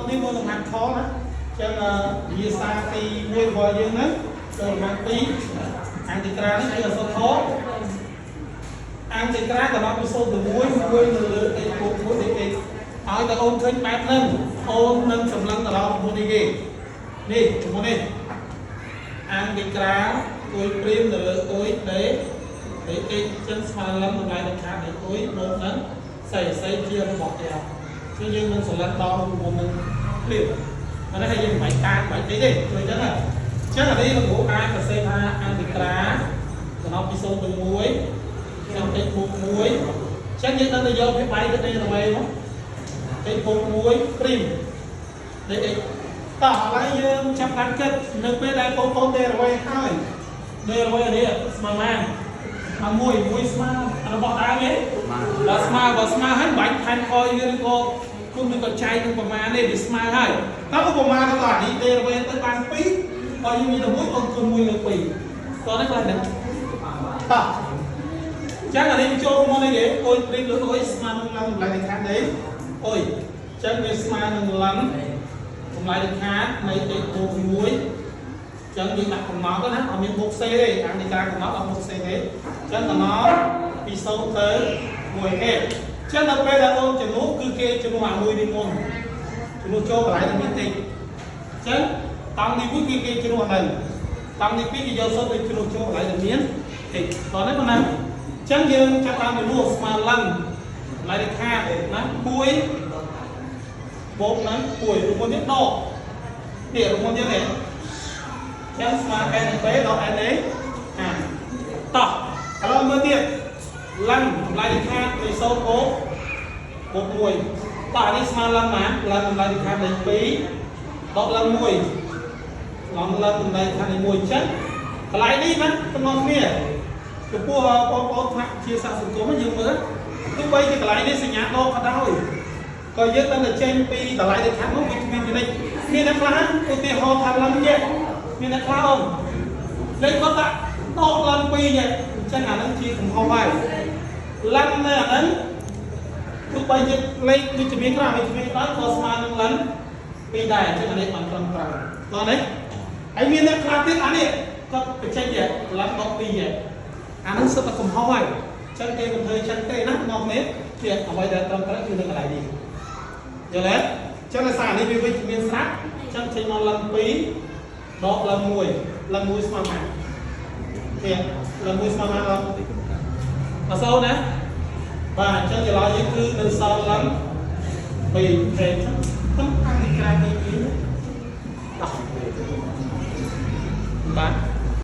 នេះមកសម្រាប់ខណាចឹងវាសាទីមួយរបស់យើងហ្នឹងចូលមក2អានទីក្រានេះគឺអក្សរខអានទីក្រាក៏ដល់ពី0ទៅ1មួយនៅលើ x បូក1 x ឲ្យតែអូនឃើញបែបហ្នឹងអូននឹងសម្លឹងទៅដល់មុននេះគេនេះមុននេះអានទីក្រាគួយព្រីមនៅលើអុយដេx ចឹងស្មើនឹងតម្លៃនៃខាតនៃអុយមកហ្នឹងស្អីជារបស់យើងគឺយើងនឹងសម្លឹងដល់មុននឹងព្រីមអានេះឲ្យយើងមិនកាត់បាច់ទេជួយចឹងណាចឹងអានេះលោកគ្រូអាចសរសេរថាអានទីក្រាទៅដល់ពី0ទៅ1ខ្ញុំx បូក1ចឹងយើងនឹងទៅយកវាបាយទៅដេរ៉ូវេមក x បូក1ព្រីម dx តោះឥឡូវយើងចាប់បានគិតនៅពេលដែលបងប្អូនដេរ៉ូវេហើយដេរ៉ូវេនេះស្មើម៉ានមួយស្មើរបស់ដើមទេដល់ស្មើបើស្មើហើយបាច់ថែមខយវាឬក៏គុំនឹងក៏ចែកនឹងប្រមាណនេះវាស្មើហើយតើប្រមាណទៅអានេះដេរ៉ូវេទៅបាន2បើយើងមានតែ1អូនគុណ1លើ2តោះនេះខ្លះហ្នឹងតោះចឹងអានេះចូលមកនេះគេអុយព្រីមលើអុយស្មើនឹងឡើងតម្លៃនៃខាតនេះអុយចឹងវាស្មើនឹងឡើងតម្លៃនៃខាតនៃ x បូក1ចឹងយើងដាក់កំណត់ទៅណាអត់មានមុខសេទេអានេះការកំណត់អត់មុខសេទេចឹងកំណត់ពី0ទៅ1គេចឹងដល់ពេលដែលអូនចំនួនគឺគេចំនួនអា1នេះមុនចំនួនចូលកន្លែងដែលមានតិចចឹងតង់នេះ1គឺគេចំនួនអានេះតង់នេះ2គេយក0ទៅចំនួនចូលកន្លែងដែលមានតិចតោះនេះប៉ុណ្ណាចឹងយើងចាប់តាមចំនួនស្មើឡើងកន្លែងខាតណា1បូកនឹង1រូបមុនទៀតដកនេះរូបមុនទៀតនេះចឹងស្មើ n ទៅដល់ n នេះតោះឥឡូវមើលទៀតឡើងតម្លៃខាតពី0បូក1តោះនេះស្មើឡើងណាឡើងតម្លៃខាតនៃ2ដកឡើង1ឡើងតម្លៃខាតនៃ1ចឹងកន្លែងនេះណាតំណគ្នាចំពោះបងប្អូនថ្នាក់ជាសាស្ត្រសង្គមយើងមើលទោះបីជាកន្លែងនេះសញ្ញាដកក៏ដោយក៏យើងđangចេញពីតម្លៃនៃខាតនោះវាមានចំណុចមានអ្នកខ្លះឧទាហរណ៍ថាឡើងនេះមានអ្នកខ្លះអូនលេខគាត់ដាក់ដកឡើង2នេះអញ្ចឹងអានឹងជាកំហុសហើយឡើងនៅអានឹងទោះបីជាលេខវិជ្ជមានខ្លះវិជ្ជមានដល់ក៏ស្មើនឹងឡើង2ដែរអញ្ចឹងអានេះបានត្រឹមត្រូវតោះនេះហើយមានអ្នកខ្លះទៀតអានេះគាត់បញ្ចេញឡើងដក2នេះអានឹងសុទ្ធតែកំហុសហើយអញ្ចឹងគេមិនធ្វើចឹងទេណាមកនេះជាអ្វីដែលត្រឹមត្រូវគឺនៅកន្លែងនេះយល់ទេអញ្ចឹងដោយសារនេះវាវិជ្ជមានស្រាប់អញ្ចឹងចេញមកឡើង2ដកឡើង1ឡើង1ស្មើម៉ានទៀតឡើង1ស្មើម៉ានអត់អត់សូវណាបាទអញ្ចឹងចម្លើយយើងគឺនៅសល់ឡើង2ពេកហ្នឹងខាងនេះក្រៅនេះបាទ